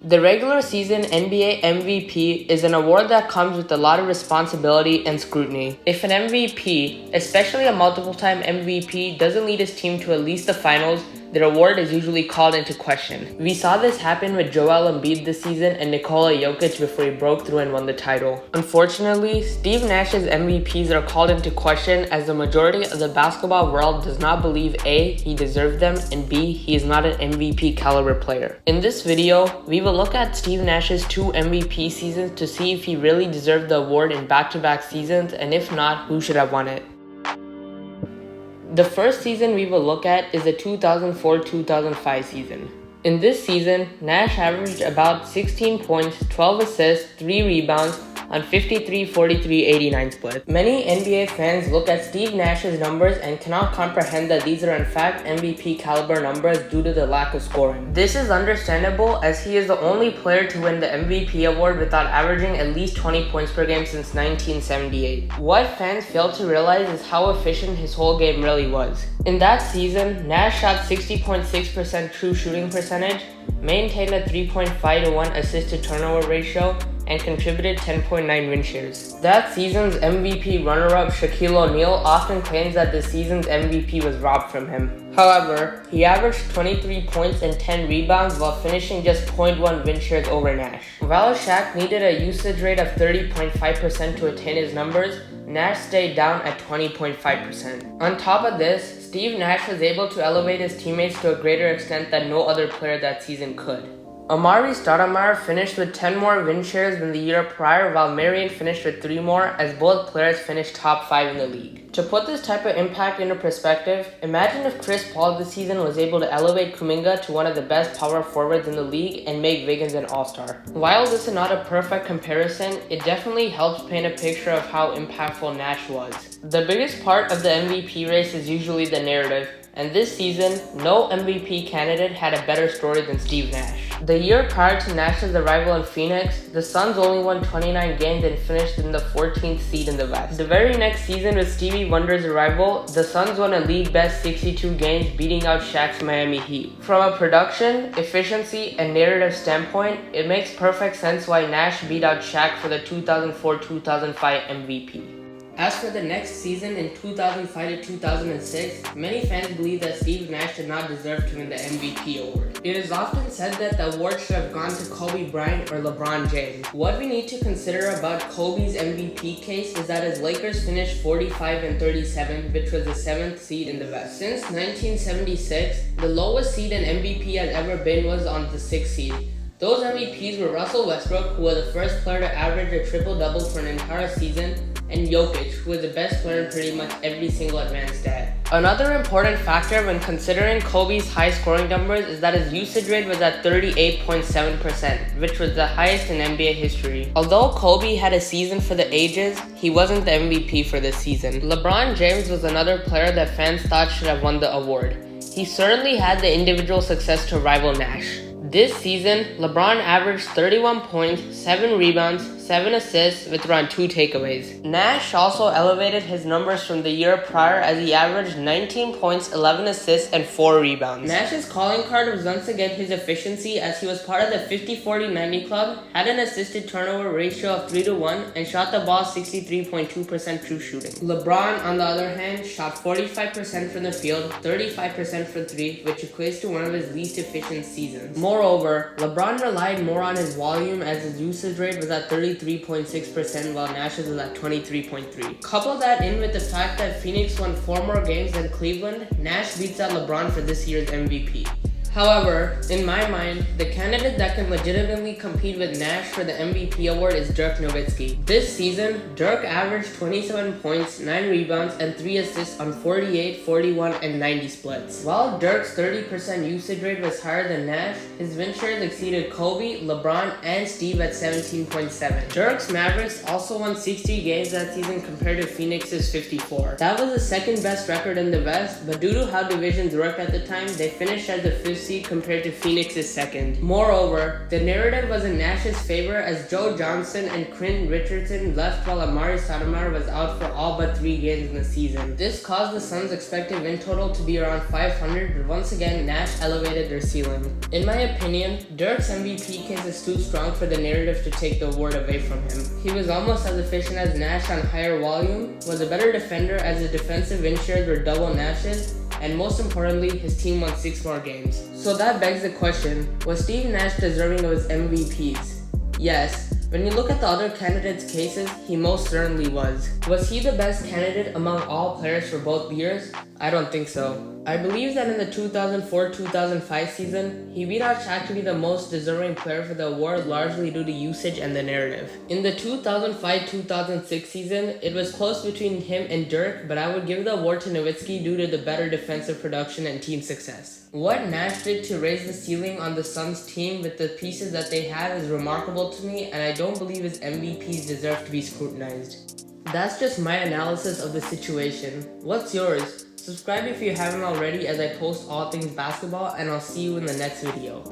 The regular season NBA MVP is an award that comes with a lot of responsibility and scrutiny. If an MVP, especially a multiple-time MVP, doesn't lead his team to at least the finals, their award is usually called into question. We saw this happen with Joel Embiid this season and Nikola Jokic before he broke through and won the title. Unfortunately, Steve Nash's MVPs are called into question as the majority of the basketball world does not believe A, he deserved them, and B, he is not an MVP caliber player. In this video, we will look at Steve Nash's 2 MVP seasons to see if he really deserved the award in back-to-back seasons, and if not, who should have won it. The first season we will look at is the 2004-2005 season. In this season, Nash averaged about 16 points, 12 assists, 3 rebounds on 53-43-89 split. Many NBA fans look at Steve Nash's numbers and cannot comprehend that these are in fact MVP caliber numbers due to the lack of scoring. This is understandable as he is the only player to win the MVP award without averaging at least 20 points per game since 1978. What fans fail to realize is how efficient his whole game really was. In that season, Nash shot 60.6% true shooting percentage, maintained a 3.5-to-1 assist to turnover ratio, and contributed 10.9 win shares. That season's MVP runner-up Shaquille O'Neal often claims that this season's MVP was robbed from him. However, he averaged 23 points and 10 rebounds while finishing just 0.1 win shares over Nash. While Shaq needed a usage rate of 30.5% to attain his numbers, Nash stayed down at 20.5%. On top of this, Steve Nash was able to elevate his teammates to a greater extent than no other player that season could. Amari Stoudemire finished with 10 more win shares than the year prior, while Marion finished with 3 more, as both players finished top 5 in the league. To put this type of impact into perspective, imagine if Chris Paul this season was able to elevate Kuminga to one of the best power forwards in the league and make Wiggins an all-star. While this is not a perfect comparison, it definitely helps paint a picture of how impactful Nash was. The biggest part of the MVP race is usually the narrative, and this season, no MVP candidate had a better story than Steve Nash. The year prior to Nash's arrival in Phoenix, the Suns only won 29 games and finished in the 14th seed in the West. The very next season with Stevie Wonder's arrival, the Suns won a league-best 62 games, beating out Shaq's Miami Heat. From a production, efficiency, and narrative standpoint, it makes perfect sense why Nash beat out Shaq for the 2004-2005 MVP. As for the next season in 2005-2006, many fans believe that Steve Nash did not deserve to win the MVP award. It is often said that the award should have gone to Kobe Bryant or LeBron James. What we need to consider about Kobe's MVP case is that his Lakers finished 45-37, which was the 7th seed in the West. Since 1976, the lowest seed an MVP has ever been was on the 6th seed. Those MVPs were Russell Westbrook, who was the first player to average a triple-double for an entire season, and Jokic, who is the best player in pretty much every single advanced stat. Another important factor when considering Kobe's high scoring numbers is that his usage rate was at 38.7%, which was the highest in NBA history. Although Kobe had a season for the ages, he wasn't the MVP for this season. LeBron James was another player that fans thought should have won the award. He certainly had the individual success to rival Nash. This season, LeBron averaged 31 points, 7 rebounds, 7 assists with around 2 takeaways. Nash also elevated his numbers from the year prior as he averaged 19 points, 11 assists, and 4 rebounds. Nash's calling card was once again his efficiency as he was part of the 50-40-90 club, had an assisted turnover ratio of 3-to-1, and shot the ball 63.2% true shooting. LeBron, on the other hand, shot 45% from the field, 35% from 3, which equates to one of his least efficient seasons. Moreover, LeBron relied more on his volume as his usage rate was at 33.6% while Nash's was at 23.3%. Couple that in with the fact that Phoenix won 4 more games than Cleveland, Nash beats out LeBron for this year's MVP. However, in my mind, the candidate that can legitimately compete with Nash for the MVP award is Dirk Nowitzki. This season, Dirk averaged 27 points, 9 rebounds, and 3 assists on 48, 41, and 90 splits. While Dirk's 30% usage rate was higher than Nash, his win shares exceeded Kobe, LeBron, and Steve at 17.7. Dirk's Mavericks also won 60 games that season compared to Phoenix's 54. That was the second best record in the West, but due to how divisions worked at the time, they finished as the 5th seed compared to Phoenix's second. Moreover, the narrative was in Nash's favor as Joe Johnson and Quinn Richardson left while Amari Stoudemire was out for all but 3 games in the season. This caused the Suns' expected win total to be around 500, but once again, Nash elevated their ceiling. In my opinion, Dirk's MVP case is too strong for the narrative to take the award away from him. He was almost as efficient as Nash on higher volume, was a better defender as his defensive win shares were double Nash's, and most importantly, his team won 6 more games. So that begs the question, was Steve Nash deserving of his MVPs? Yes. When you look at the other candidates' cases, he most certainly was. Was he the best candidate among all players for both years? I don't think so. I believe that in the 2004-2005 season, he beat out Shaq to be the most deserving player for the award largely due to usage and the narrative. In the 2005-2006 season, it was close between him and Dirk, but I would give the award to Nowitzki due to the better defensive production and team success. What Nash did to raise the ceiling on the Suns team with the pieces that they had is remarkable to me, and I don't believe his MVPs deserve to be scrutinized. That's just my analysis of the situation. What's yours? Subscribe if you haven't already as I post all things basketball, and I'll see you in the next video.